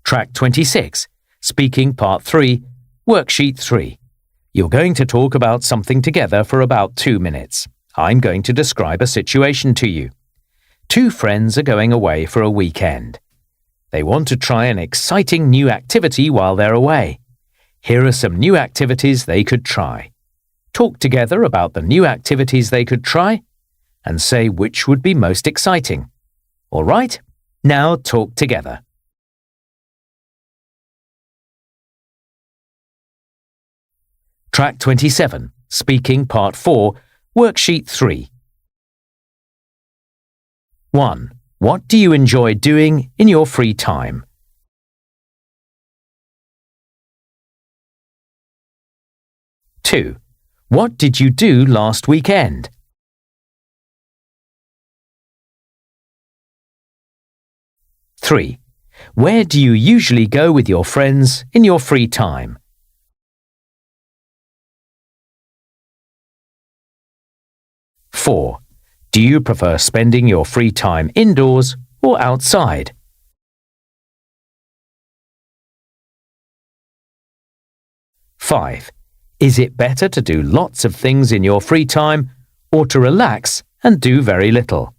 Track 26, Speaking Part 3, Worksheet 3. You're going to talk about something together for about 2 minutes. I'm going to describe a situation to you. Two friends are going away for a weekend. They want to try an exciting new activity while they're away. Here are some new activities they could try. Talk together about the new activities they could try and say which would be most exciting. All right? Now talk together. Track 27, Speaking Part 4, Worksheet 3. 1. What do you enjoy doing in your free time? 2. What did you do last weekend? 3. Where do you usually go with your friends in your free time? 4. Do you prefer spending your free time indoors or outside? 5. Is it better to do lots of things in your free time or to relax and do very little?